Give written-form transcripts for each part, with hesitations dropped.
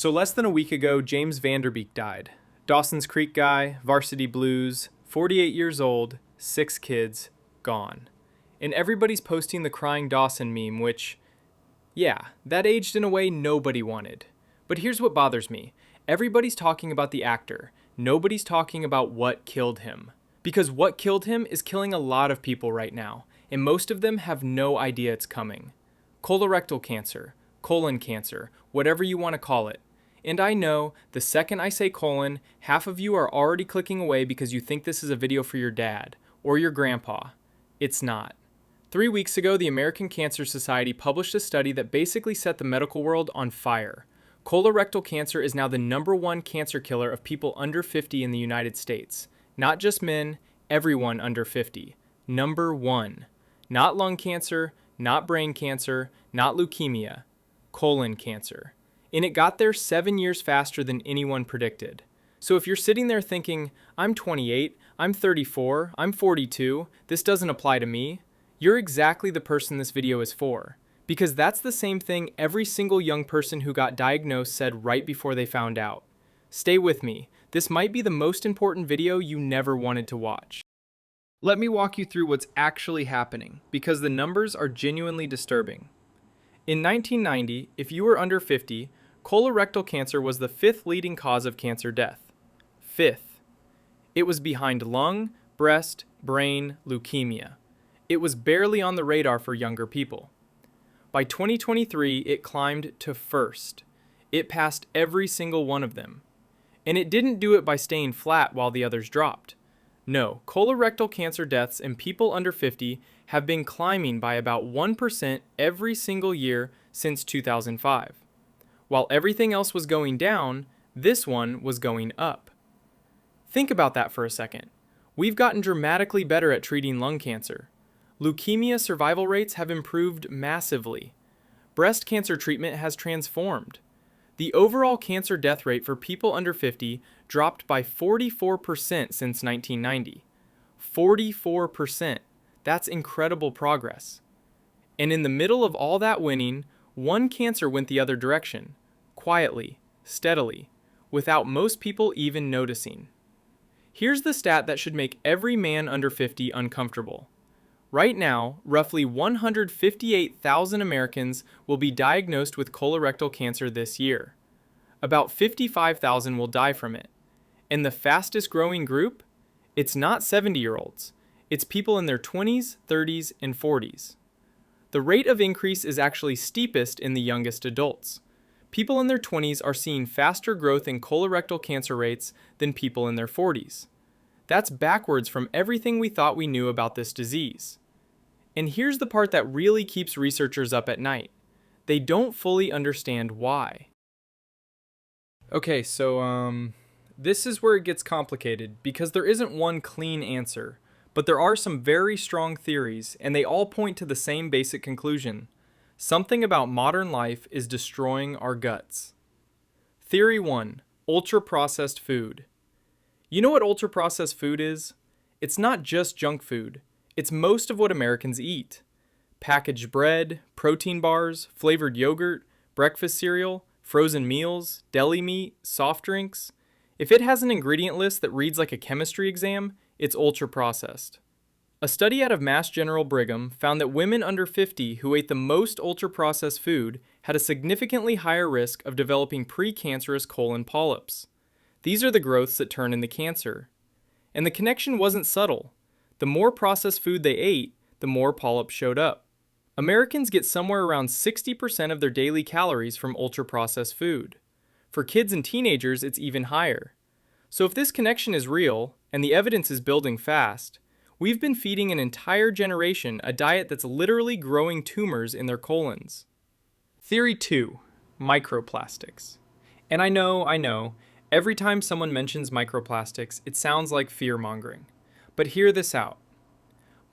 So less than a week ago, James Vanderbeek died. Dawson's Creek guy, Varsity Blues, 48 years old, 6 kids, gone. And everybody's posting the crying Dawson meme, which, yeah, that aged in a way nobody wanted. But here's what bothers me. Everybody's talking about the actor. Nobody's talking about what killed him. Because what killed him is killing a lot of people right now, and most of them have no idea it's coming. Colorectal cancer, colon cancer, whatever you want to call it. And I know, the second I say colon, half of you are already clicking away because you think this is a video for your dad, or your grandpa. It's not. 3 weeks ago, the American Cancer Society published a study that basically set the medical world on fire. Colorectal cancer is now the #1 cancer killer of people under 50 in the United States. Not just men, everyone under 50. #1. Not lung cancer, not brain cancer, not leukemia. Colon cancer. And it got there 7 years faster than anyone predicted. So if you're sitting there thinking, I'm 28, I'm 34, I'm 42, this doesn't apply to me, you're exactly the person this video is for. Because that's the same thing every single young person who got diagnosed said right before they found out. Stay with me. This might be the most important video you never wanted to watch. Let me walk you through what's actually happening, because the numbers are genuinely disturbing. In 1990, if you were under 50, colorectal cancer was the 5th leading cause of cancer death. 5th. It was behind lung, breast, brain, leukemia. It was barely on the radar for younger people. By 2023, it climbed to 1st. It passed every single one of them. And it didn't do it by staying flat while the others dropped. No, colorectal cancer deaths in people under 50 have been climbing by about 1% every single year since 2005. While everything else was going down, this one was going up. Think about that for a second. We've gotten dramatically better at treating lung cancer. Leukemia survival rates have improved massively. Breast cancer treatment has transformed. The overall cancer death rate for people under 50 dropped by 44% since 1990. 44%. That's incredible progress. And in the middle of all that winning, one cancer went the other direction. Quietly, steadily, without most people even noticing. Here's the stat that should make every man under 50 uncomfortable. Right now, roughly 158,000 Americans will be diagnosed with colorectal cancer this year. About 55,000 will die from it. And the fastest growing group? It's not 70-year-olds. It's people in their 20s, 30s, and 40s. The rate of increase is actually steepest in the youngest adults. People in their 20s are seeing faster growth in colorectal cancer rates than people in their 40s. That's backwards from everything we thought we knew about this disease. And here's the part that really keeps researchers up at night. They don't fully understand why. Okay, so this is where it gets complicated because there isn't one clean answer, but there are some very strong theories and they all point to the same basic conclusion. Something about modern life is destroying our guts. Theory 1, ultra-processed food. You know what ultra-processed food is? It's not just junk food. It's most of what Americans eat. Packaged bread, protein bars, flavored yogurt, breakfast cereal, frozen meals, deli meat, soft drinks. If it has an ingredient list that reads like a chemistry exam, it's ultra-processed. A study out of Mass General Brigham found that women under 50 who ate the most ultra-processed food had a significantly higher risk of developing precancerous colon polyps. These are the growths that turn into cancer. And the connection wasn't subtle. The more processed food they ate, the more polyps showed up. Americans get somewhere around 60% of their daily calories from ultra-processed food. For kids and teenagers, it's even higher. So if this connection is real, and the evidence is building fast, we've been feeding an entire generation a diet that's literally growing tumors in their colons. Theory 2, microplastics. And I know, every time someone mentions microplastics, it sounds like fear-mongering. But hear this out.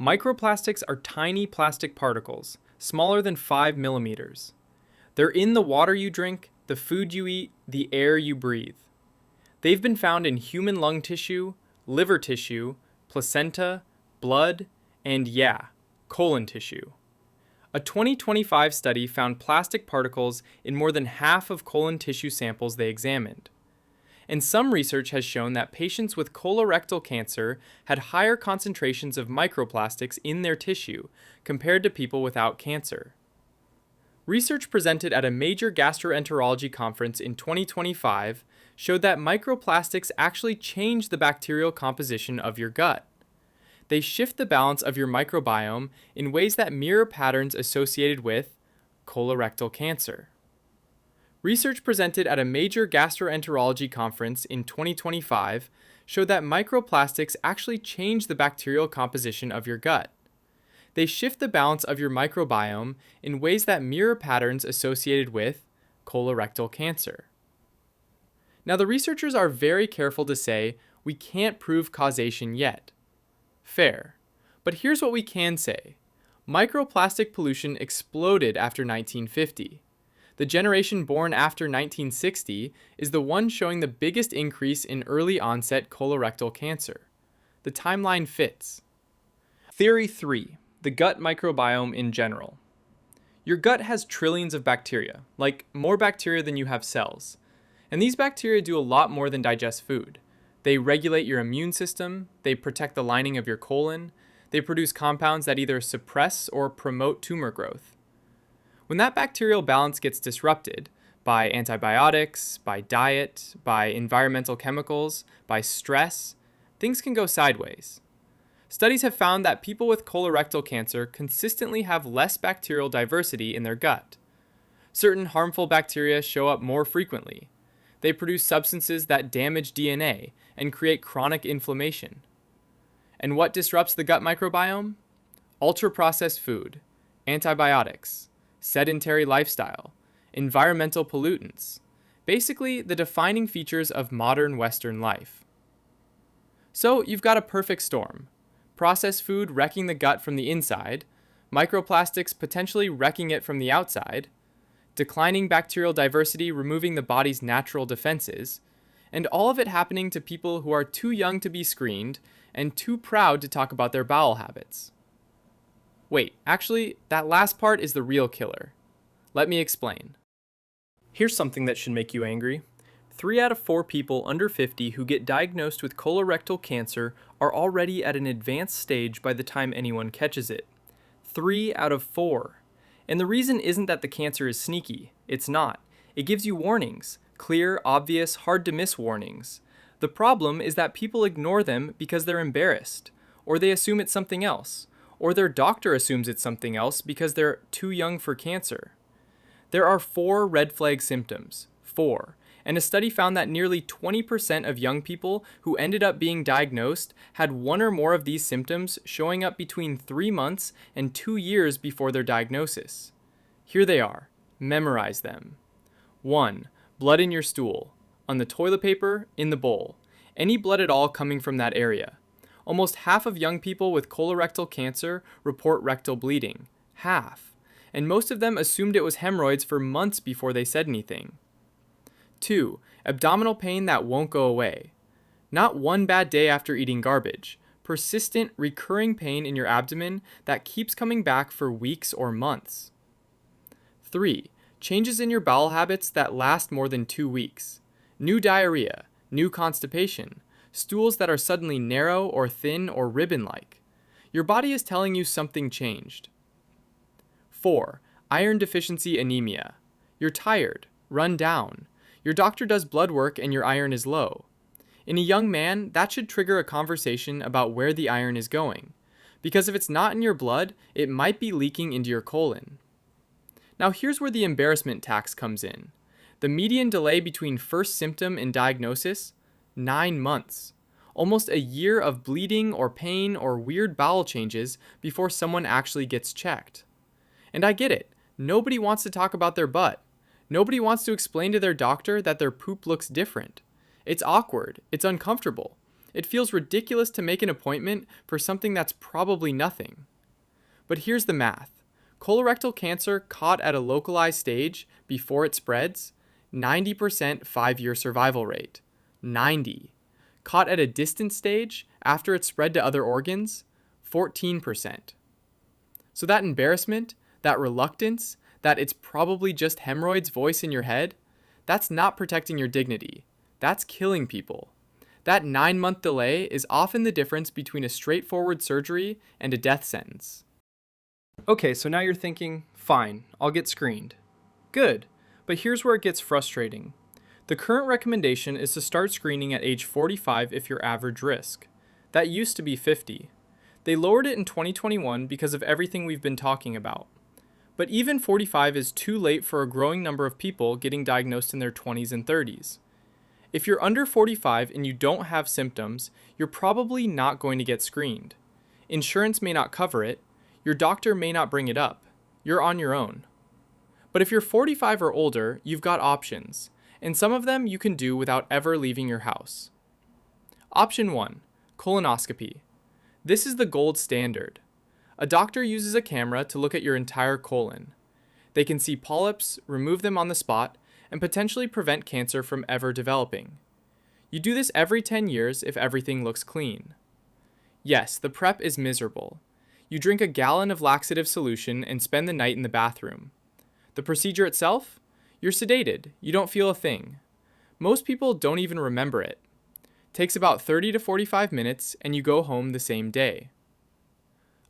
Microplastics are tiny plastic particles, smaller than 5 millimeters. They're in the water you drink, the food you eat, the air you breathe. They've been found in human lung tissue, liver tissue, placenta, blood, and colon tissue. A 2025 study found plastic particles in more than half of colon tissue samples they examined. And some research has shown that patients with colorectal cancer had higher concentrations of microplastics in their tissue compared to people without cancer. Research presented at a major gastroenterology conference in 2025 showed that microplastics actually change the bacterial composition of your gut. They shift the balance of your microbiome in ways that mirror patterns associated with colorectal cancer. Research presented at a major gastroenterology conference in 2025 showed that microplastics actually change the bacterial composition of your gut. They shift the balance of your microbiome in ways that mirror patterns associated with colorectal cancer. Now, the researchers are very careful to say we can't prove causation yet. Fair. But here's what we can say. Microplastic pollution exploded after 1950. The generation born after 1960 is the one showing the biggest increase in early onset colorectal cancer. The timeline fits. Theory 3. The gut microbiome in general. Your gut has trillions of bacteria, like more bacteria than you have cells. And these bacteria do a lot more than digest food. They regulate your immune system, they protect the lining of your colon, they produce compounds that either suppress or promote tumor growth. When that bacterial balance gets disrupted by antibiotics, by diet, by environmental chemicals, by stress, things can go sideways. Studies have found that people with colorectal cancer consistently have less bacterial diversity in their gut. Certain harmful bacteria show up more frequently. They produce substances that damage DNA and create chronic inflammation. And what disrupts the gut microbiome? Ultra-processed food, antibiotics, sedentary lifestyle, environmental pollutants, basically the defining features of modern Western life. So you've got a perfect storm. Processed food wrecking the gut from the inside, microplastics potentially wrecking it from the outside, declining bacterial diversity removing the body's natural defenses, and all of it happening to people who are too young to be screened and too proud to talk about their bowel habits. Wait, actually, that last part is the real killer. Let me explain. Here's something that should make you angry. 3 out of 4 people under 50 who get diagnosed with colorectal cancer are already at an advanced stage by the time anyone catches it. 3 out of 4. And the reason isn't that the cancer is sneaky. It's not. It gives you warnings. Clear, obvious, hard-to-miss warnings. The problem is that people ignore them because they're embarrassed, or they assume it's something else, or their doctor assumes it's something else because they're too young for cancer. There are 4 red flag symptoms. 4. And a study found that nearly 20% of young people who ended up being diagnosed had 1 or more of these symptoms showing up between 3 months and 2 years before their diagnosis. Here they are. Memorize them. 1. Blood in your stool. On the toilet paper, in the bowl. Any blood at all coming from that area. Almost half of young people with colorectal cancer report rectal bleeding. Half. And most of them assumed it was hemorrhoids for months before they said anything. 2. Abdominal pain that won't go away. Not one bad day after eating garbage. Persistent, recurring pain in your abdomen that keeps coming back for weeks or months. 3. Changes in your bowel habits that last more than 2 weeks. New diarrhea, new constipation, stools that are suddenly narrow or thin or ribbon-like. Your body is telling you something changed. 4. Iron deficiency anemia. You're tired, run down. Your doctor does blood work and your iron is low. In a young man, that should trigger a conversation about where the iron is going, because if it's not in your blood, it might be leaking into your colon. Now here's where the embarrassment tax comes in. The median delay between first symptom and diagnosis, 9 months. Almost a year of bleeding or pain or weird bowel changes before someone actually gets checked. And I get it. Nobody wants to talk about their butt. Nobody wants to explain to their doctor that their poop looks different. It's awkward. It's uncomfortable. It feels ridiculous to make an appointment for something that's probably nothing. But here's the math. Colorectal cancer caught at a localized stage before it spreads, 90% 5-year survival rate. 90. Caught at a distant stage after it spread to other organs, 14%. So that embarrassment, that reluctance, that it's probably just hemorrhoids voice in your head, that's not protecting your dignity. That's killing people. That 9-month delay is often the difference between a straightforward surgery and a death sentence. Okay, so now you're thinking, fine, I'll get screened. Good, but here's where it gets frustrating. The current recommendation is to start screening at age 45 if you're average risk. That used to be 50. They lowered it in 2021 because of everything we've been talking about. But even 45 is too late for a growing number of people getting diagnosed in their 20s and 30s. If you're under 45 and you don't have symptoms, you're probably not going to get screened. Insurance may not cover it. Your doctor may not bring it up. You're on your own. But if you're 45 or older, you've got options, and some of them you can do without ever leaving your house. Option 1, colonoscopy. This is the gold standard. A doctor uses a camera to look at your entire colon. They can see polyps, remove them on the spot, and potentially prevent cancer from ever developing. You do this every 10 years if everything looks clean. Yes, the prep is miserable. You drink a gallon of laxative solution and spend the night in the bathroom. The procedure itself? You're sedated. You don't feel a thing. Most people don't even remember it. Takes about 30 to 45 minutes and you go home the same day.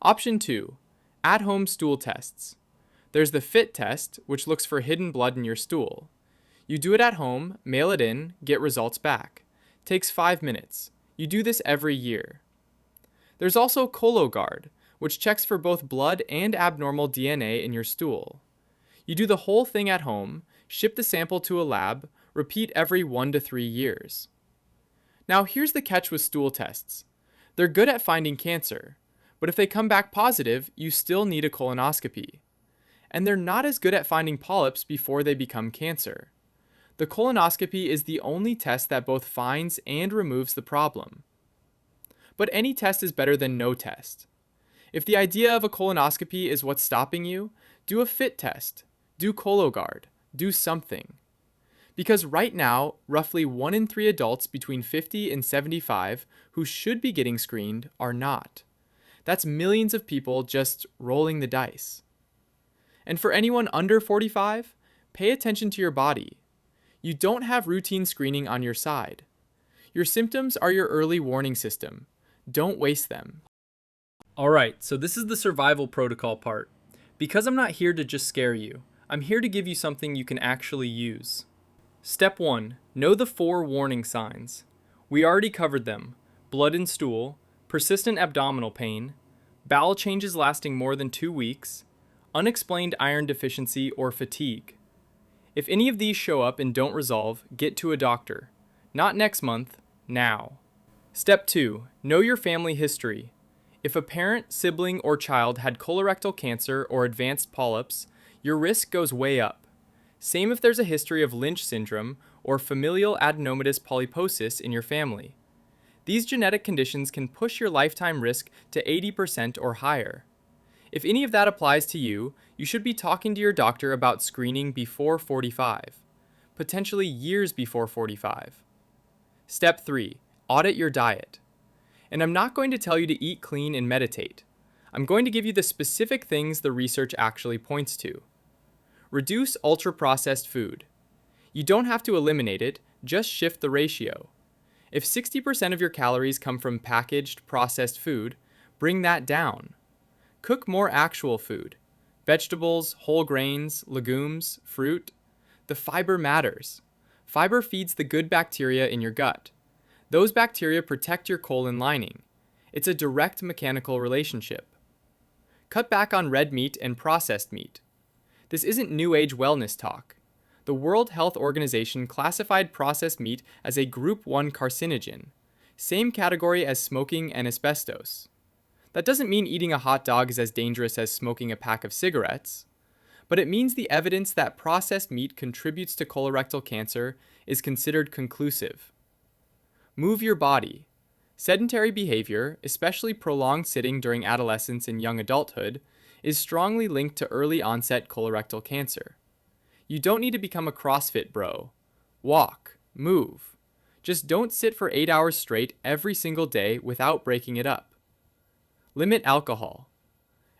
Option 2, at-home stool tests. There's the FIT test, which looks for hidden blood in your stool. You do it at home, mail it in, get results back. Takes 5 minutes. You do this every year. There's also Cologuard, which checks for both blood and abnormal DNA in your stool. You do the whole thing at home, ship the sample to a lab, repeat every 1 to 3 years. Now here's the catch with stool tests. They're good at finding cancer, but if they come back positive, you still need a colonoscopy. And they're not as good at finding polyps before they become cancer. The colonoscopy is the only test that both finds and removes the problem. But any test is better than no test. If the idea of a colonoscopy is what's stopping you, do a FIT test, do Cologuard, do something. Because right now, roughly 1 in 3 adults between 50 and 75 who should be getting screened are not. That's millions of people just rolling the dice. And for anyone under 45, pay attention to your body. You don't have routine screening on your side. Your symptoms are your early warning system. Don't waste them. Alright, so this is the survival protocol part. Because I'm not here to just scare you, I'm here to give you something you can actually use. Step 1. Know the 4 warning signs. We already covered them. Blood in stool, persistent abdominal pain, bowel changes lasting more than 2 weeks, unexplained iron deficiency or fatigue. If any of these show up and don't resolve, get to a doctor. Not next month, now. Step 2. Know your family history. If a parent, sibling, or child had colorectal cancer or advanced polyps, your risk goes way up. Same if there's a history of Lynch syndrome or familial adenomatous polyposis in your family. These genetic conditions can push your lifetime risk to 80% or higher. If any of that applies to you, you should be talking to your doctor about screening before 45, potentially years before 45. Step 3. Audit your diet. And I'm not going to tell you to eat clean and meditate. I'm going to give you the specific things the research actually points to. Reduce ultra-processed food. You don't have to eliminate it, just shift the ratio. If 60% of your calories come from packaged, processed food, bring that down. Cook more actual food. Vegetables, whole grains, legumes, fruit. The fiber matters. Fiber feeds the good bacteria in your gut. Those bacteria protect your colon lining. It's a direct mechanical relationship. Cut back on red meat and processed meat. This isn't New Age wellness talk. The World Health Organization classified processed meat as a Group 1 carcinogen, same category as smoking and asbestos. That doesn't mean eating a hot dog is as dangerous as smoking a pack of cigarettes, but it means the evidence that processed meat contributes to colorectal cancer is considered conclusive. Move your body. Sedentary behavior, especially prolonged sitting during adolescence and young adulthood, is strongly linked to early onset colorectal cancer. You don't need to become a CrossFit bro. Walk, move. Just don't sit for 8 hours straight every single day without breaking it up. Limit alcohol.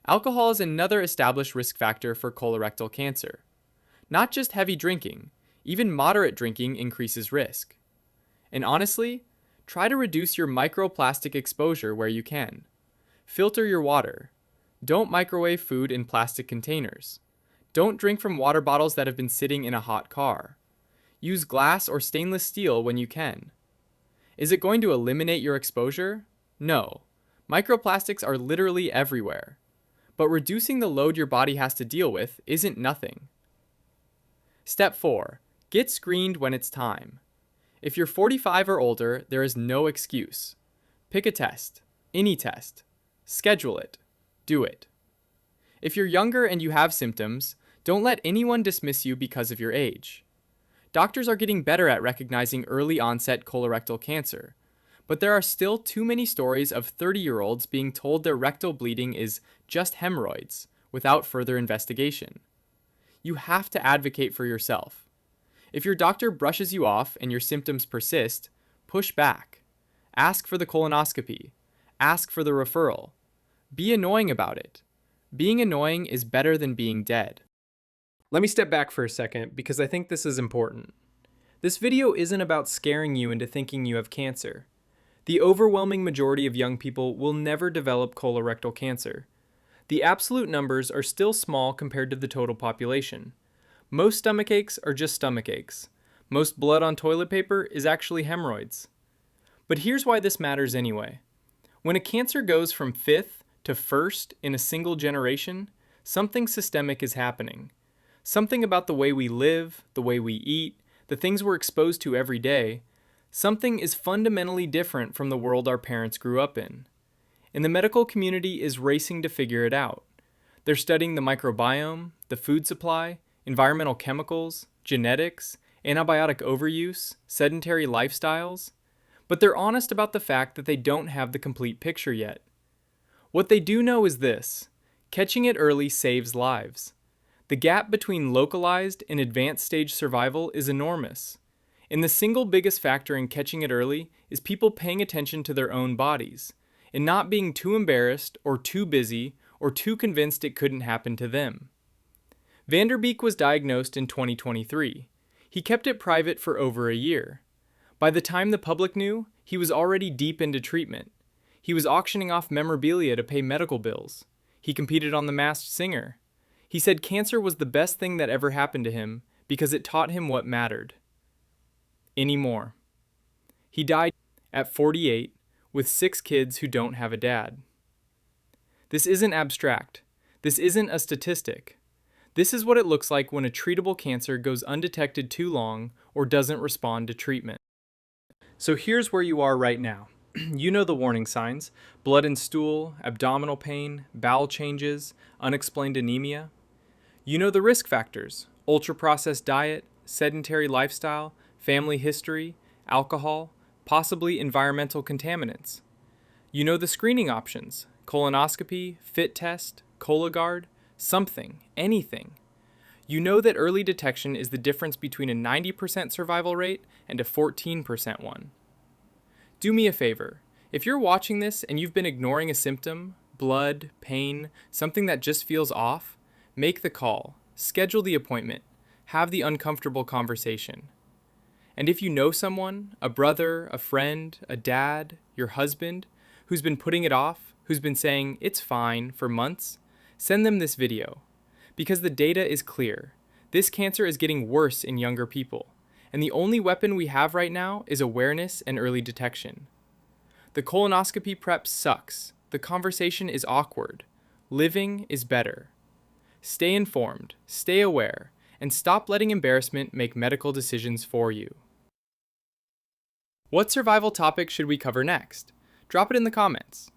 Alcohol is another established risk factor for colorectal cancer. Not just heavy drinking, even moderate drinking increases risk. And honestly, try to reduce your microplastic exposure where you can. Filter your water. Don't microwave food in plastic containers. Don't drink from water bottles that have been sitting in a hot car. Use glass or stainless steel when you can. Is it going to eliminate your exposure? No. Microplastics are literally everywhere. But reducing the load your body has to deal with isn't nothing. Step 4. Get screened when it's time. If you're 45 or older, there is no excuse. Pick a test. Any test. Schedule it. Do it. If you're younger and you have symptoms, don't let anyone dismiss you because of your age. Doctors are getting better at recognizing early onset colorectal cancer, but there are still too many stories of 30-year-olds being told their rectal bleeding is just hemorrhoids without further investigation. You have to advocate for yourself. If your doctor brushes you off and your symptoms persist, push back. Ask for the colonoscopy. Ask for the referral. Be annoying about it. Being annoying is better than being dead. Let me step back for a second because I think this is important. This video isn't about scaring you into thinking you have cancer. The overwhelming majority of young people will never develop colorectal cancer. The absolute numbers are still small compared to the total population. Most stomach aches are just stomach aches. Most blood on toilet paper is actually hemorrhoids. But here's why this matters anyway. When a cancer goes from 5th to 1st in a single generation, something systemic is happening. Something about the way we live, the way we eat, the things we're exposed to every day, something is fundamentally different from the world our parents grew up in. And the medical community is racing to figure it out. They're studying the microbiome, the food supply, environmental chemicals, genetics, antibiotic overuse, sedentary lifestyles, but they're honest about the fact that they don't have the complete picture yet. What they do know is this: catching it early saves lives. The gap between localized and advanced stage survival is enormous. And the single biggest factor in catching it early is people paying attention to their own bodies and not being too embarrassed or too busy or too convinced it couldn't happen to them. Beek was diagnosed in 2023. He kept it private for over a year. By the time the public knew, he was already deep into treatment. He was auctioning off memorabilia to pay medical bills. He competed on The Masked Singer. He said cancer was the best thing that ever happened to him because it taught him what mattered. Anymore. He died at 48 with 6 kids who don't have a dad. This isn't abstract. This isn't a statistic. This is what it looks like when a treatable cancer goes undetected too long or doesn't respond to treatment. So here's where you are right now. You know the warning signs: blood and stool, abdominal pain, bowel changes, unexplained anemia. You know the risk factors: ultra-processed diet, sedentary lifestyle, family history, alcohol, possibly environmental contaminants. You know the screening options: colonoscopy, fit test, Cologuard, something, anything. You know that early detection is the difference between a 90% survival rate and a 14% one. Do me a favor. If you're watching this and you've been ignoring a symptom, blood, pain, something that just feels off, make the call, schedule the appointment, have the uncomfortable conversation. And if you know someone, a brother, a friend, a dad, your husband, who's been putting it off, who's been saying it's fine for months, send them this video. Because the data is clear. This cancer is getting worse in younger people. And the only weapon we have right now is awareness and early detection. The colonoscopy prep sucks. The conversation is awkward. Living is better. Stay informed, stay aware, and stop letting embarrassment make medical decisions for you. What survival topic should we cover next? Drop it in the comments.